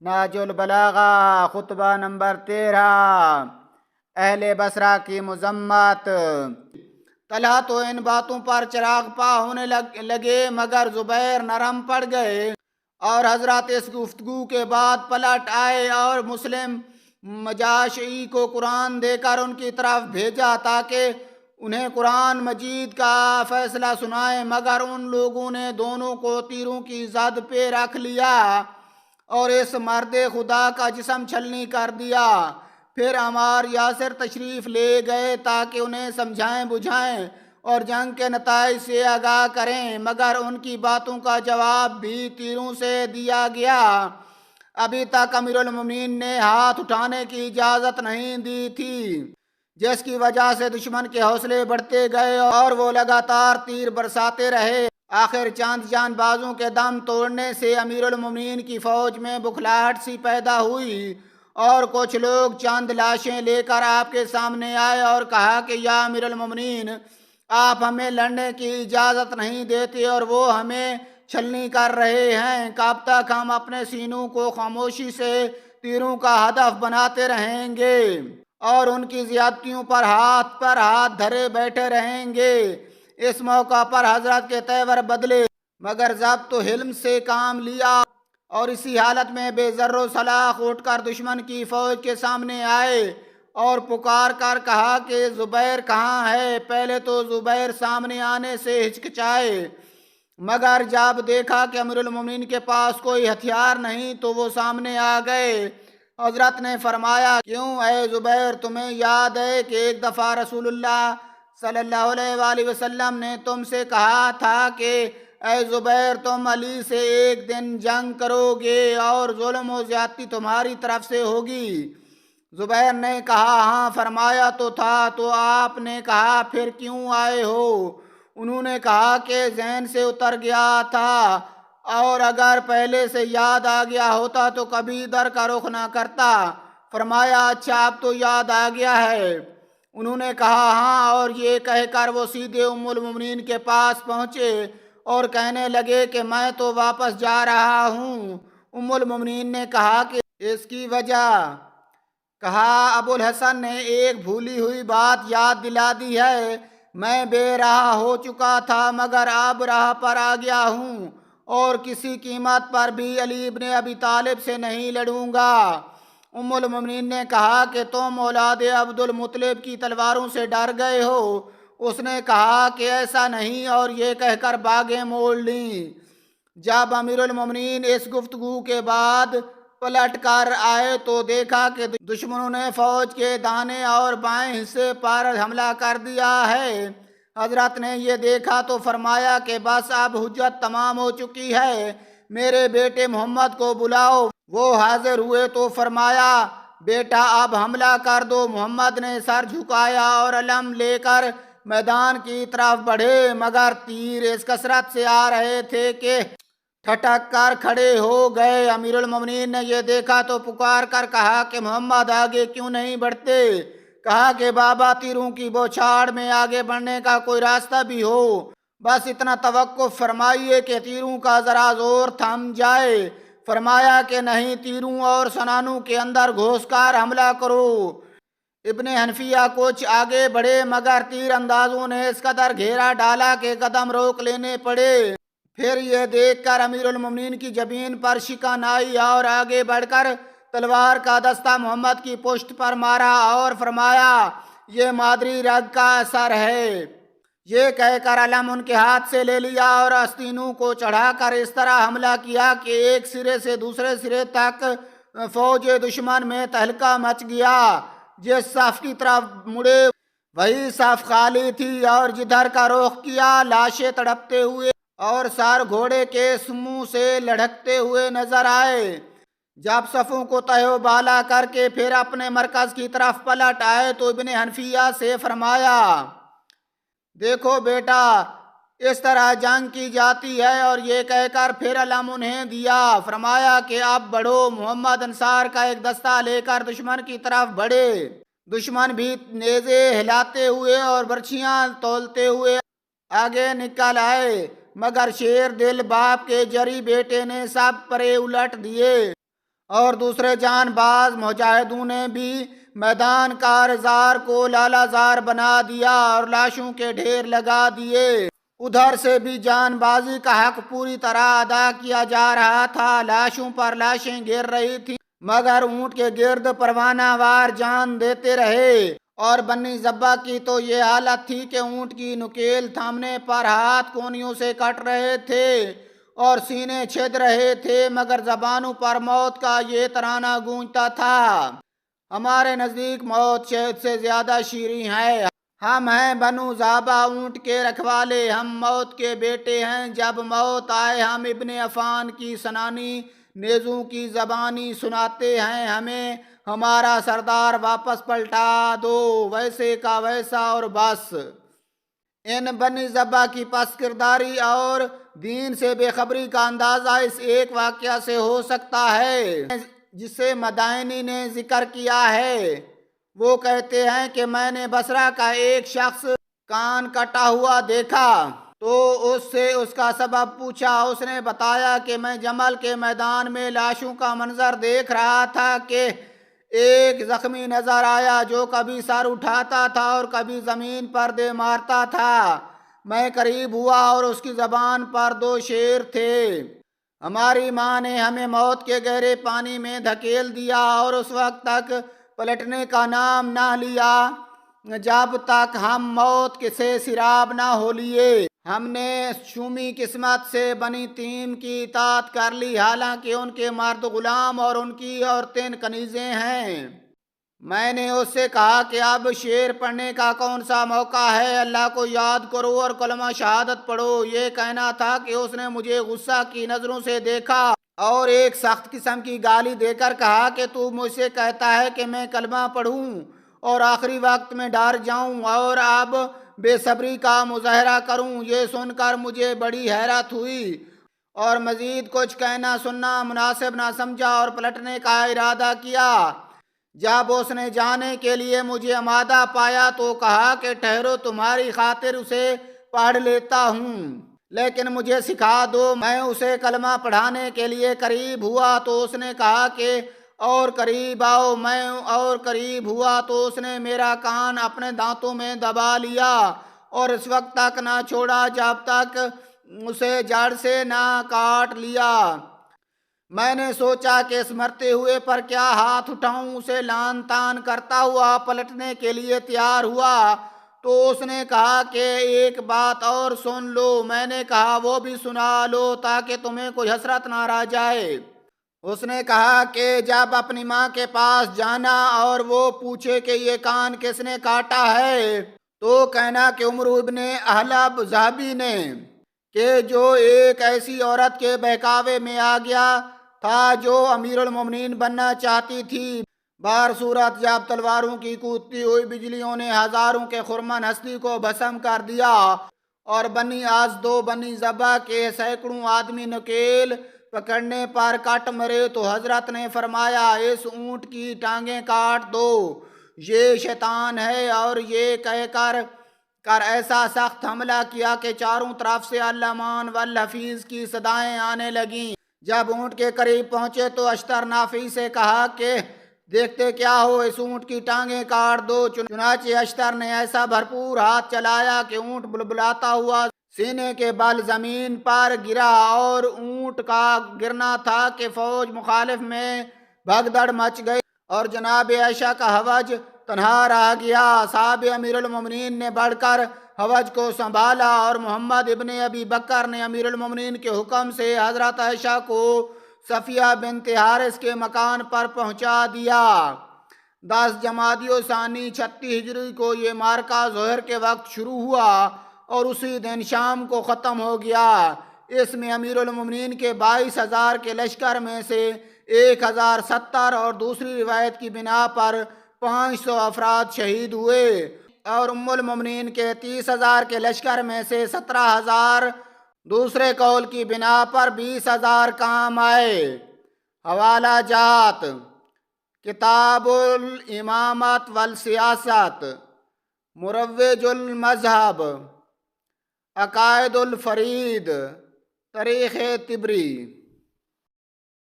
ناج البلاغہ خطبہ نمبر 13۔ اہل بصرہ کی مذمت۔ طلحہ تو ان باتوں پر چراغ پا ہونے لگے مگر زبیر نرم پڑ گئے، اور حضرت اس گفتگو کے بعد پلٹ آئے اور مسلم مجاشعی کو قرآن دے کر ان کی طرف بھیجا تاکہ انہیں قرآن مجید کا فیصلہ سنائیں، مگر ان لوگوں نے دونوں کو تیروں کی زد پہ رکھ لیا اور اس مرد خدا کا جسم چھلنی کر دیا۔ پھر عمار یاسر تشریف لے گئے تاکہ انہیں سمجھائیں بجھائیں اور جنگ کے نتائج سے آگاہ کریں، مگر ان کی باتوں کا جواب بھی تیروں سے دیا گیا۔ ابھی تک امیر المومنین نے ہاتھ اٹھانے کی اجازت نہیں دی تھی، جس کی وجہ سے دشمن کے حوصلے بڑھتے گئے اور وہ لگاتار تیر برساتے رہے۔ آخر چند جان بازوں کے دم توڑنے سے امیر المومنین کی فوج میں بکھلاہٹ سی پیدا ہوئی، اور کچھ لوگ چند لاشیں لے کر آپ کے سامنے آئے اور کہا کہ یا امیر المومنین، آپ ہمیں لڑنے کی اجازت نہیں دیتے اور وہ ہمیں چھلنی کر رہے ہیں، کب تک ہم اپنے سینوں کو خاموشی سے تیروں کا ہدف بناتے رہیں گے اور ان کی زیادتیوں پر ہاتھ دھرے بیٹھے رہیں گے؟ اس موقع پر حضرت کے تیور بدلے، مگر ضبط و حلم سے کام لیا اور اسی حالت میں بے زر و سلاخ اٹھ کر دشمن کی فوج کے سامنے آئے اور پکار کر کہا کہ زبیر کہاں ہے؟ پہلے تو زبیر سامنے آنے سے ہچکچائے، مگر جب دیکھا کہ امیر المومنین کے پاس کوئی ہتھیار نہیں تو وہ سامنے آ گئے۔ حضرت نے فرمایا، کیوں اے زبیر، تمہیں یاد ہے کہ ایک دفعہ رسول اللہ صلی اللہ علیہ وآلہ وسلم نے تم سے کہا تھا کہ اے زبیر، تم علی سے ایک دن جنگ کرو گے اور ظلم و زیادتی تمہاری طرف سے ہوگی؟ زبیر نے کہا ہاں۔ فرمایا تو تھا، تو آپ نے کہا پھر کیوں آئے ہو؟ انہوں نے کہا کہ ذہن سے اتر گیا تھا، اور اگر پہلے سے یاد آ گیا ہوتا تو کبھی ادھر کا رخ نہ کرتا۔ فرمایا اچھا، اب تو یاد آ گیا ہے؟ انہوں نے کہا ہاں، اور یہ کہہ کر وہ سیدھے ام المومنین کے پاس پہنچے اور کہنے لگے کہ میں تو واپس جا رہا ہوں۔ ام المومنین نے کہا کہ اس کی وجہ؟ کہا ابو الحسن نے ایک بھولی ہوئی بات یاد دلا دی ہے، میں بے راہ ہو چکا تھا مگر اب راہ پر آ گیا ہوں اور کسی قیمت پر بھی علی ابن ابی طالب سے نہیں لڑوں گا۔ ام المومنین نے کہا کہ تم اولاد عبد المطلب کی تلواروں سے ڈر گئے ہو؟ اس نے کہا کہ ایسا نہیں، اور یہ کہہ کر باگیں موڑ لیں۔ جب امیر المومنین اس گفتگو کے بعد پلٹ کر آئے تو دیکھا کہ دشمنوں نے فوج کے دانے اور بائیں حصے پر حملہ کر دیا ہے۔ حضرت نے یہ دیکھا تو فرمایا کہ بس اب حجت تمام ہو چکی ہے، میرے بیٹے محمد کو بلاؤ۔ وہ حاضر ہوئے تو فرمایا بیٹا اب حملہ کر دو۔ محمد نے سر جھکایا اور علم لے کر میدان کی طرف بڑھے، مگر تیر اس کثرت سے آ رہے تھے کہ ٹھٹک کر کھڑے ہو گئے۔ امیر المومنین نے یہ دیکھا تو پکار کر کہا کہ محمد آگے کیوں نہیں بڑھتے؟ کہا کہ بابا، تیروں کی بوچھاڑ میں آگے بڑھنے کا کوئی راستہ بھی ہو؟ بس اتنا توقف فرمائیے کہ تیروں کا ذرا زور تھم جائے۔ فرمایا کہ نہیں، تیروں اور سنانوں کے اندر گھس کر حملہ کرو۔ ابن حنفیہ کچھ آگے بڑھے مگر تیر اندازوں نے اس قدر گھیرا ڈالا کہ قدم روک لینے پڑے۔ پھر یہ دیکھ کر امیر المومنین کی جبین پر شکن آئی اور آگے بڑھ کر تلوار کا دستہ محمد کی پشت پر مارا اور فرمایا یہ مادری رگ کا اثر ہے۔ یہ کہہ کر علم ان کے ہاتھ سے لے لیا اور آستینوں کو چڑھا کر اس طرح حملہ کیا کہ ایک سرے سے دوسرے سرے تک فوج دشمن میں تہلکہ مچ گیا۔ جس صف کی طرف مڑے وہی صف خالی تھی، اور جدھر کا رخ کیا لاشیں تڑپتے ہوئے اور سر گھوڑے کے سموں سے لڑھکتے ہوئے نظر آئے۔ جب صفوں کو تہہ و بالا کر کے پھر اپنے مرکز کی طرف پلٹ آئے تو ابن حنفیہ سے فرمایا دیکھو بیٹا، اس طرح جنگ کی جاتی ہے، اور یہ کہہ کر پھر علم انہیں دیا۔ فرمایا کہ اب بڑھو۔ محمد انصار کا ایک دستہ لے کر دشمن کی طرف بڑھے۔ دشمن بھی نیزے ہلاتے ہوئے اور برچھیاں تولتے ہوئے آگے نکل آئے، مگر شیر دل باپ کے جری بیٹے نے سب پرے الٹ دیے اور دوسرے جان باز مجاہدوں نے بھی میدان کارزار کو لالہ زار بنا دیا اور لاشوں کے ڈھیر لگا دیے۔ ادھر سے بھی جان بازی کا حق پوری طرح ادا کیا جا رہا تھا۔ لاشوں پر لاشیں گر رہی تھیں مگر اونٹ کے گرد پروانہ وار جان دیتے رہے۔ اور بنی ضبع کی تو یہ حالت تھی کہ اونٹ کی نکیل تھامنے پر ہاتھ کونیوں سے کٹ رہے تھے اور سینے چھید رہے تھے، مگر زبانوں پر موت کا یہ ترانہ گونجتا تھا: ہمارے نزدیک موت شہد سے زیادہ شیریں ہے۔ ہم ہیں بنو ضبع اونٹ کے رکھوالے، ہم موت کے بیٹے ہیں۔ جب موت آئے ہم ابن عفان کی سنانی نیزوں کی زبانی سناتے ہیں، ہمیں ہمارا سردار واپس پلٹا دو، ویسے کا ویسا اور بس۔ ان بنی ضبع کی پس کرداری اور دین سے بے خبری کا اندازہ اس ایک واقعہ سے ہو سکتا ہے جسے مدائنی نے ذکر کیا ہے۔ وہ کہتے ہیں کہ میں نے بصرہ کا ایک شخص کان کٹا ہوا دیکھا تو اس سے اس کا سبب پوچھا۔ اس نے بتایا کہ میں جمل کے میدان میں لاشوں کا منظر دیکھ رہا تھا کہ ایک زخمی نظر آیا جو کبھی سر اٹھاتا تھا اور کبھی زمین پر دے مارتا تھا۔ میں قریب ہوا اور اس کی زبان پر 2 شیر تھے۔ ہماری ماں نے ہمیں موت کے گہرے پانی میں دھکیل دیا اور اس وقت تک پلٹنے کا نام نہ لیا جب تک ہم موت سے سیراب نہ ہو لیے۔ ہم نے شومی قسمت سے بنی تیم کی اطاعت کر لی، حالانکہ ان کے مرد غلام اور ان کی عورتیں کنیزیں ہیں۔ میں نے اس سے کہا کہ اب شعر پڑھنے کا کون سا موقع ہے، اللہ کو یاد کرو اور کلمہ شہادت پڑھو۔ یہ کہنا تھا کہ اس نے مجھے غصہ کی نظروں سے دیکھا اور ایک سخت قسم کی گالی دے کر کہا کہ تو مجھ سے کہتا ہے کہ میں کلمہ پڑھوں اور آخری وقت میں ڈر جاؤں اور اب بے صبری کا مظاہرہ کروں۔ یہ سن کر مجھے بڑی حیرت ہوئی اور مزید کچھ کہنا سننا مناسب نہ سمجھا اور پلٹنے کا ارادہ کیا۔ جب اس نے جانے کے لیے مجھے آمادہ پایا تو کہا کہ ٹھہرو، تمہاری خاطر اسے پڑھ لیتا ہوں، لیکن مجھے سکھا دو۔ میں اسے کلمہ پڑھانے کے لیے قریب ہوا تو اس نے کہا کہ اور قریب آؤ۔ میں اور قریب ہوا تو اس نے میرا کان اپنے دانتوں میں دبا لیا اور اس وقت تک نہ چھوڑا جب تک اسے جڑ سے نہ کاٹ لیا۔ میں نے سوچا کہ اس مرتے ہوئے پر کیا ہاتھ اٹھاؤں۔ اسے لان تان کرتا ہوا پلٹنے کے لیے تیار ہوا تو اس نے کہا کہ ایک بات اور سن لو۔ میں نے کہا وہ بھی سنا لو تاکہ تمہیں کوئی حسرت نہ رہ جائے۔ اس نے کہا کہ جب اپنی ماں کے پاس جانا اور وہ پوچھے کہ یہ کان کس نے کاٹا ہے تو کہنا کہ عمر ابن احلب ذہبی نے، کہ جو ایک ایسی عورت کے بہکاوے میں آ گیا تھا جو امیر المومنین بننا چاہتی تھی۔ بہر صورت جب تلواروں کی کودتی ہوئی بجلیوں نے ہزاروں کے خرمن ہستی کو بھسم کر دیا اور بنی ازد و بنی ضبع کے سینکڑوں آدمی نکیل پکڑنے پر کٹ مرے تو حضرت نے فرمایا اس اونٹ کی ٹانگیں کاٹ دو، یہ شیطان ہے۔ اور یہ کہہ کر ایسا سخت حملہ کیا کہ چاروں طرف سے المان والحفیظ کی صدائیں آنے لگیں۔ جب اونٹ کے قریب پہنچے تو اشتر نافی سے کہا کہ دیکھتے کیا ہو، اس اونٹ کی ٹانگیں کاٹ دو۔ چنانچہ اشتر نے ایسا بھرپور ہاتھ چلایا کہ اونٹ بلبلاتا ہوا سینے کے بل زمین پر گرا اور اونٹ کا گرنا تھا کہ فوج مخالف میں بھگدڑ مچ گئی اور جناب عائشہ کا حوج تنہا رہ گیا۔ صاحب امیر المومنین نے بڑھ کر حوج کو سنبھالا اور محمد ابن ابی بکر نے امیر المومنین کے حکم سے حضرت عائشہ کو صفیہ بنت حارث کے مکان پر پہنچا دیا۔ 10 جمادی الثانی 36 ہجری کو یہ معرکہ ظہر کے وقت شروع ہوا اور اسی دن شام کو ختم ہو گیا۔ اس میں امیر المومنین کے 22,000 کے لشکر میں سے 1,070 اور دوسری روایت کی بنا پر 500 افراد شہید ہوئے اور ام المومنین کے 30,000 کے لشکر میں سے 17,000 دوسرے قول کی بنا پر 20,000 کام آئے۔ حوالہ جات: کتاب الامامت والسیاست، مروج المذہب، عقائد الفرید، تاریخ طبری۔